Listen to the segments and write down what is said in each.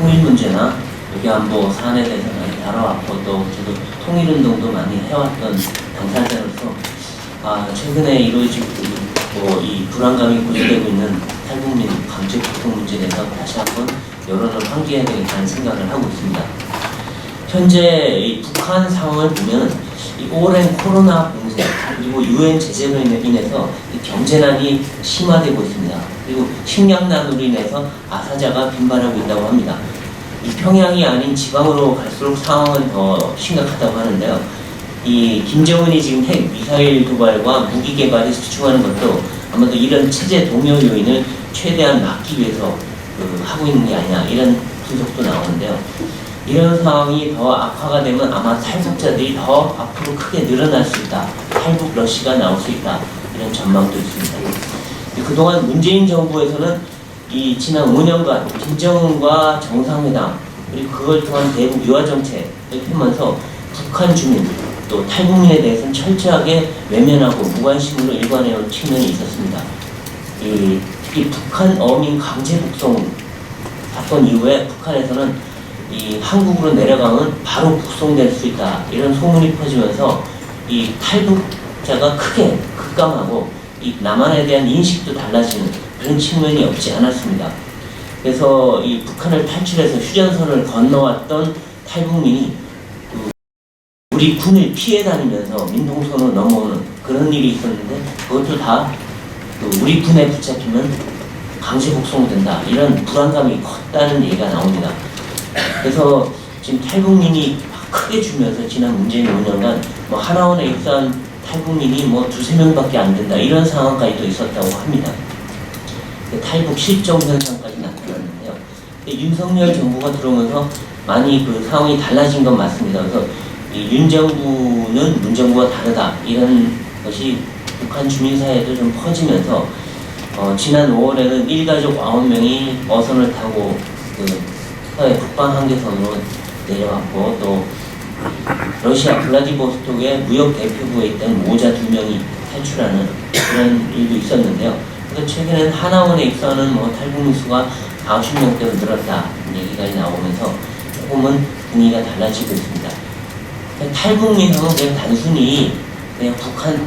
통일 문제나 외교안보 사안에 대해서 많이 다뤄왔고 또 저도 통일운동도 많이 해왔던 당사자로서 최근에 이루어지고 이 불안감이 고조되고 있는 탈북민 강제 북송 문제에 대해서 다시 한번 여론을 환기해야 되겠다는 생각을 하고 있습니다. 현재 이 북한 상황을 보면 이 오랜 코로나 공세 그리고 유엔 제재로 인해서 이 경제난이 심화되고 있습니다. 그리고 식량난으로 인해서 아사자가 빈발하고 있다고 합니다. 이 평양이 아닌 지방으로 갈수록 상황은 더 심각하다고 하는데요. 이 김정은이 지금 핵 미사일 도발과 무기 개발에 집중하는 것도 아마도 이런 체제 동요 요인을 최대한 막기 위해서 하고 있는 게 아니냐 이런 분석도 나오는데요. 이런 상황이 더 악화가 되면 아마 탈북자들이 더 앞으로 크게 늘어날 수 있다. 탈북 러시가 나올 수 있다. 이런 전망도 있습니다. 그동안 문재인 정부에서는 이 지난 5년간 김정은과 정상회담 그리고 그걸 통한 대북 유화 정책을 펴면서 북한 주민 또 탈북민에 대해서는 철저하게 외면하고 무관심으로 일관해온 측면이 있었습니다. 특히 북한 어민 강제 북송 사건 이후에 북한에서는 이 한국으로 내려가면 바로 북송될 수 있다 이런 소문이 퍼지면서 이 탈북자가 크게 급감하고 이 남한에 대한 인식도 달라지는 그런 측면이 없지 않았습니다. 그래서 이 북한을 탈출해서 휴전선을 건너왔던 탈북민이 우리 군을 피해 다니면서 민통선으로 넘어오는 그런 일이 있었는데 그것도 다 우리 군에 붙잡히면 강제 복송된다 이런 불안감이 컸다는 얘기가 나옵니다. 그래서 지금 탈북민이 크게 줄면서 지난 문재인 5년간 하나원에 입사한 탈북민이 두세 명밖에 안 된다 이런 상황까지도 있었다고 합니다. 탈북 실종 현상까지 나타났는데요. 윤석열 정부가 들어오면서 많이 그 상황이 달라진 건 맞습니다. 그래서 윤 정부는 문 정부와 다르다 이런 것이 북한 주민사회에도 좀 퍼지면서 지난 5월에는 일가족 9명이 어선을 타고 서해 북방 한계선으로 내려왔고 또 러시아 블라디보스톡의 무역 대표부에 있던 모자 2명이 탈출하는 그런 일도 있었는데요. 그래서 최근엔 하나원에 입사하는 탈북민 수가 50명대로 늘었다 얘기가 나오면서 조금은 분위기가 달라지고 있습니다. 탈북민 하면 그냥 단순히 그냥 북한을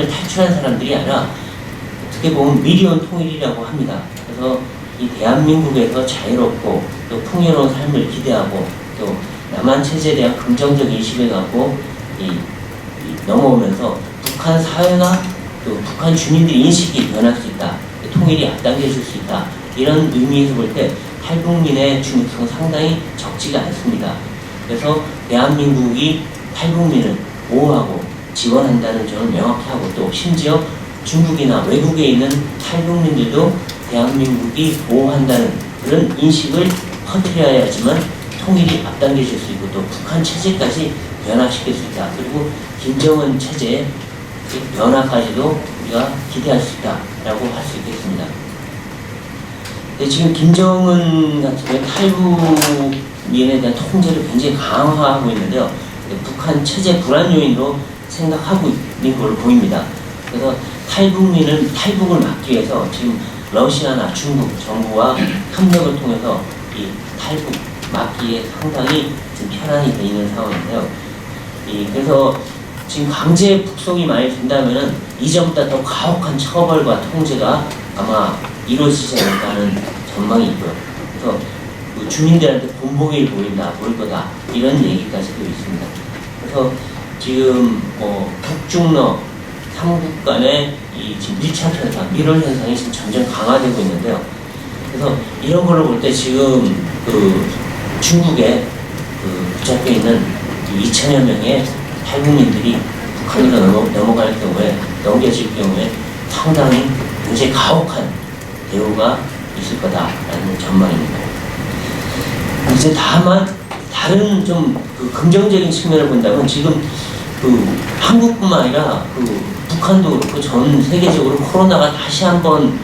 탈출한 사람들이 아니라 어떻게 보면 미래온 통일이라고 합니다. 그래서 이 대한민국에서 자유롭고 또 풍요로운 삶을 기대하고 또 남한 체제에 대한 긍정적 인식을 갖고 넘어오면서 북한 사회나 또 북한 주민들의 인식이 변할 수 있다. 통일이 앞당겨질 수 있다. 이런 의미에서 볼 때 탈북민의 중요성은 상당히 적지가 않습니다. 그래서 대한민국이 탈북민을 보호하고 지원한다는 점을 명확히 하고 또 심지어 중국이나 외국에 있는 탈북민들도 대한민국이 보호한다는 그런 인식을 퍼뜨려야지만 통일이 앞당겨질 수 있고 또 북한 체제까지 변화시킬 수 있다. 그리고 김정은 체제의 변화까지도 우리가 기대할 수 있다라고 할 수 있겠습니다. 지금 김정은 같은 경우 탈북민에 대한 통제를 굉장히 강화하고 있는데요. 북한 체제 불안 요인으로 생각하고 있는 걸로 보입니다. 그래서 탈북민은 탈북을 막기 위해서 지금 러시아나 중국 정부와 협력을 통해서 이 탈북 막기에 상당히 지금 편안히 돼 있는 상황인데요. 그래서 지금 강제 북송이 많이 된다면은 이전보다 더 가혹한 처벌과 통제가 아마 이루어지지 않을까 하는 전망이 있고요. 그래서 주민들한테 본보기를 보일 거다 이런 얘기까지도 있습니다. 그래서 지금 북중러 삼국 간의 지금 밀착 현상, 밀월 현상이 지금 점점 강화되고 있는데요. 그래서 이런 걸로 볼 때 지금 중국에 붙잡혀 있는 2천여 명의 탈북민들이 북한으로 넘어갈 경우에 넘겨질 경우에 상당히 굉장히 가혹한 대우가 있을 거다라는 전망입니다. 이제 다만 다른 좀 긍정적인 측면을 본다면 지금 한국뿐만 아니라 북한도 그렇고 전 세계적으로 코로나가 다시 한번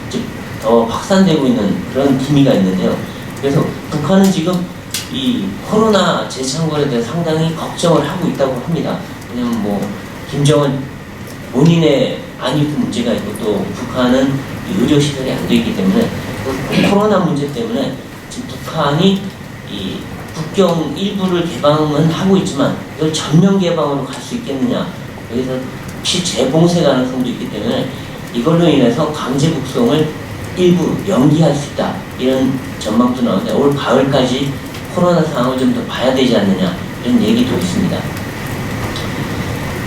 더 확산되고 있는 그런 기미가 있는데요. 그래서 북한은 지금 이 코로나 재창궐에 대해 상당히 걱정을 하고 있다고 합니다. 왜냐면 김정은 본인의 안위도 문제가 있고 또 북한은 의료시설이 안 되어 있기 때문에 코로나 문제 때문에 지금 북한이 이 국경 일부를 개방은 하고 있지만 이걸 전면 개방으로 갈 수 있겠느냐, 여기서 혹시 재봉쇄 가능성도 있기 때문에 이걸로 인해서 강제 북송을 일부 연기할 수 있다, 이런 전망도 나오는데 올 가을까지 코로나 상황을 좀 더 봐야 되지 않느냐, 이런 얘기도 있습니다.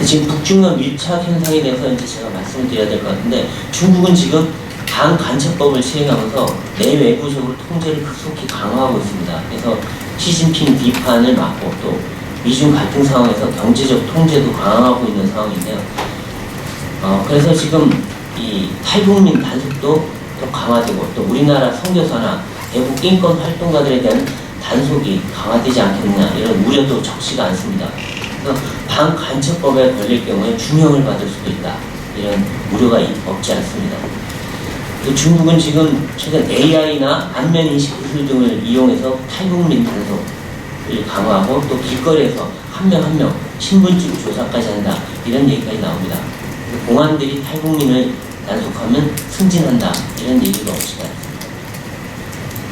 지금 북중러 밀착 현상에 대해서 이제 제가 말씀을 드려야 될 것 같은데, 중국은 지금 반간첩법을 시행하면서 내외부적으로 통제를 급속히 강화하고 있습니다. 그래서 시진핑 비판을 막고 또 미중 갈등 상황에서 경제적 통제도 강화하고 있는 상황인데요. 그래서 지금 이 탈북민 단속도 더 강화되고, 또 우리나라 선교사나 대북 인권 활동가들에 대한 단속이 강화되지 않겠느냐, 이런 우려도 적지가 않습니다. 그래서 반간첩법에 걸릴 경우에 중형을 받을 수도 있다, 이런 우려가 없지 않습니다. 또 중국은 지금 최근 AI나 안면인식 기술 등을 이용해서 탈북민 단속을 강화하고, 또 길거리에서 한 명 한 명 신분증 조사까지 한다, 이런 얘기까지 나옵니다. 공안들이 탈북민을 단속하면 승진한다, 이런 얘기가 없지가 않습니다.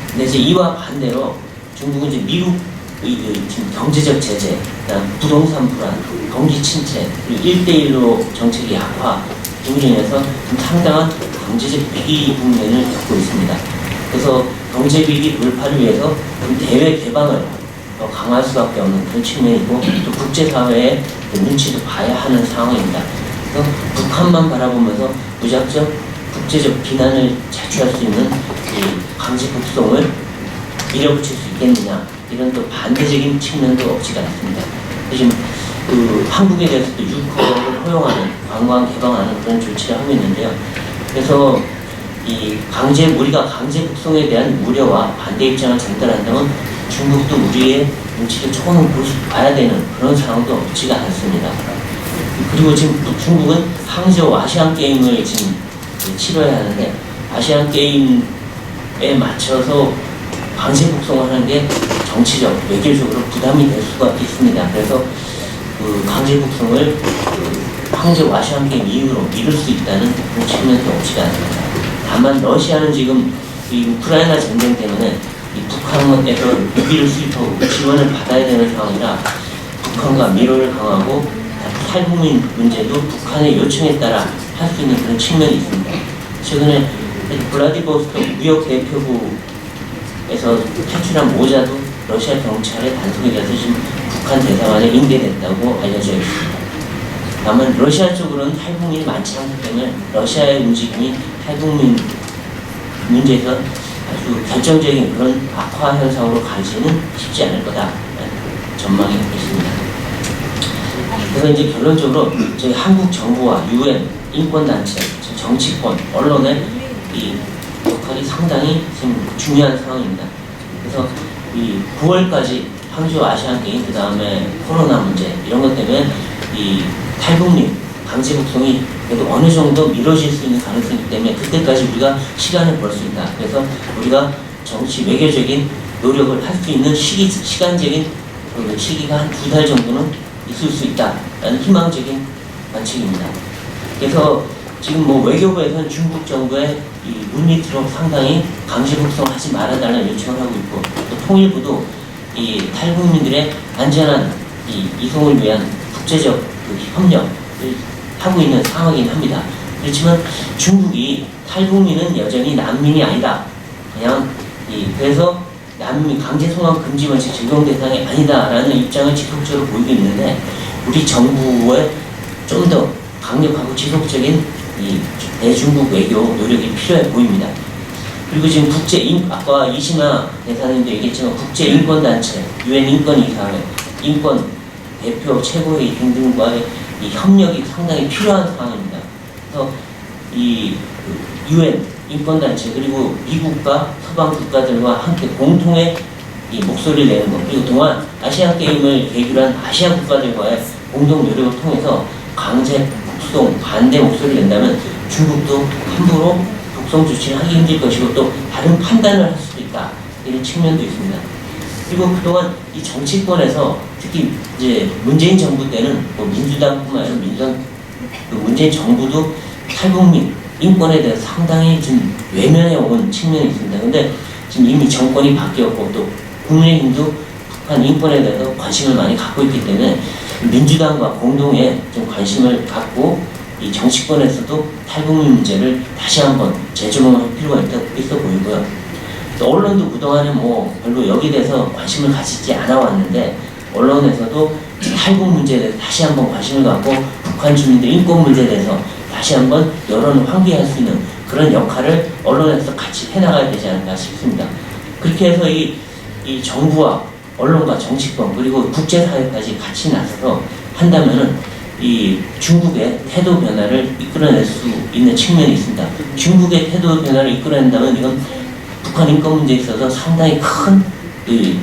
근데 이제 이와 반대로 중국은 이제 미국 지금 경제적 제재, 그다음 부동산 불안, 경기 침체, 그리고 1대1로 정책이 약화 등으로 인해서 상당한 경제적 위기 국면을 겪고 있습니다. 그래서 경제 위기 돌파를 위해서 대외 개방을 더 강화할 수밖에 없는 그런 측면이고, 또 국제사회의 눈치도 봐야 하는 상황입니다. 그래서 북한만 바라보면서 무작정 국제적 비난을 자초할 수 있는 이 강제 북송을 밀어붙일 수 있겠느냐, 이런 또 반대적인 측면도 없지가 않습니다. 지금 한국에 대해서도 유커를 허용하는, 관광 개방하는 그런 조치를 하고 있는데요. 그래서 이 우리가 강제 북송에 대한 우려와 반대 입장을 전달한다면 중국도 우리의 눈치를 조금 봐야 되는 그런 상황도 없지가 않습니다. 그리고 지금 중국은 항저우 아시안 게임을 지금 치러야 하는데, 아시안 게임에 맞춰서 강제 북송을 하는 게 정치적, 외교적으로 부담이 될 수가 있습니다. 그래서 강제 북송을 항저우 아시안 게임 이후로 미룰 수 있다는 그런 측면도 없지가 않습니다. 다만 러시아는 지금 이 우크라이나 전쟁 때문에 이 북한에서 무기를 수입하고 지원을 받아야 되는 상황이라 북한과 미로를 강화하고, 탈북민 문제도 북한의 요청에 따라 할 수 있는 그런 측면이 있습니다. 최근에 블라디보스토크 무역 대표부에서 탈출한 모자도 러시아 경찰의 단속에 의해서 지금 북한 대사관에 인계됐다고 알려져 있습니다. 다만 러시아 쪽으로는 탈북민이 많지 않기 때문에 러시아의 움직임이 탈북민 문제에서 아주 결정적인 그런 악화 현상으로 가지는 쉽지 않을 거다, 전망이 있습니다. 그래서 이제 결론적으로 저희 한국 정부와 UN, 인권단체, 정치권, 언론의 이 역할이 상당히 지금 중요한 상황입니다. 그래서 이 9월까지 항저우 아시안 게임, 그 다음에 코로나 문제, 이런 것 때문에 이 탈북민 강제 북송이 그래도 어느 정도 미뤄질 수 있는 가능성이 있기 때문에 그때까지 우리가 시간을 벌 수 있다. 그래서 우리가 정치 외교적인 노력을 할 수 있는 시간적인 시기가 한 2달 정도는 있을 수 있다라는 희망적인 관측입니다. 그래서 지금 외교부에서는 중국 정부의 이 물밑으로 상당히 강제 북송하지 말아달라는 요청을 하고 있고, 또 통일부도 이 탈북민들의 안전한 이송을 위한 국제적 협력을 하고 있는 상황이긴 합니다. 그렇지만 중국이 탈북민은 여전히 난민이 아니다, 그냥 그래서 난민 강제 송환 금지 원칙 적용 대상이 아니다라는 입장을 지속적으로 보이고 있는데, 우리 정부의 좀 더 강력하고 지속적인 이 대중국 외교 노력이 필요해 보입니다. 그리고 지금 아까 이신하 대사님도 얘기했지만 국제인권단체, UN 인권이사회, 인권 대표 최고회의 등등과의 이 협력이 상당히 필요한 상황입니다. 그래서 이 UN 인권단체, 그리고 미국과 서방 국가들과 함께 공통의 이 목소리를 내는 것, 그리고 동안 아시안 게임을 계기로 한 아시아 국가들과의 공동 노력을 통해서 강제 북송 반대 목소리를 낸다면 중국도 함부로 북송 조치를 하기 힘들 것이고, 또 다른 판단을 할 수도 있다, 이런 측면도 있습니다. 그리고 그동안 이 정치권에서 특히 이제 문재인 정부 때는 민주당뿐만 아니라 문재인 정부도 탈북민 인권에 대해서 상당히 좀 외면해 온 측면이 있습니다. 근데 지금 이미 정권이 바뀌었고 또 국민의힘도 북한 인권에 대해서 관심을 많이 갖고 있기 때문에 민주당과 공동에 좀 관심을 갖고 이 정치권에서도 탈북민 문제를 다시 한번 재조명할 필요가 있어 보이고요. 또 언론도 그동안에 뭐 별로 여기에 대해서 관심을 가지지 않아 왔는데 언론에서도 탈북 문제에 대해서 다시 한번 관심을 갖고 북한 주민들 인권 문제에 대해서 다시 한번 여론을 환기할 수 있는 그런 역할을 언론에서 같이 해나가야 되지 않을까 싶습니다. 그렇게 해서 이 정부와 언론과 정치권 그리고 국제사회까지 같이 나서서 한다면은 이 중국의 태도 변화를 이끌어낼 수 있는 측면이 있습니다. 중국의 태도 변화를 이끌어낸다면 이건 북한 인권 문제에 있어서 상당히 큰 이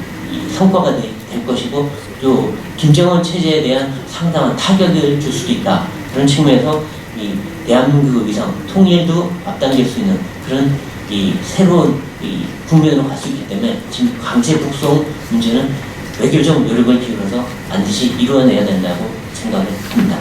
성과가 될 것이고 또 김정은 체제에 대한 상당한 타격을 줄 수도 있다. 그런 측면에서 이 대한민국의 위상, 통일도 앞당길 수 있는 그런 이 새로운 이 국면으로 갈 수 있기 때문에 지금 강제 북송 문제는 외교적 노력을 기울여서 반드시 이루어내야 된다고 생각을 합니다.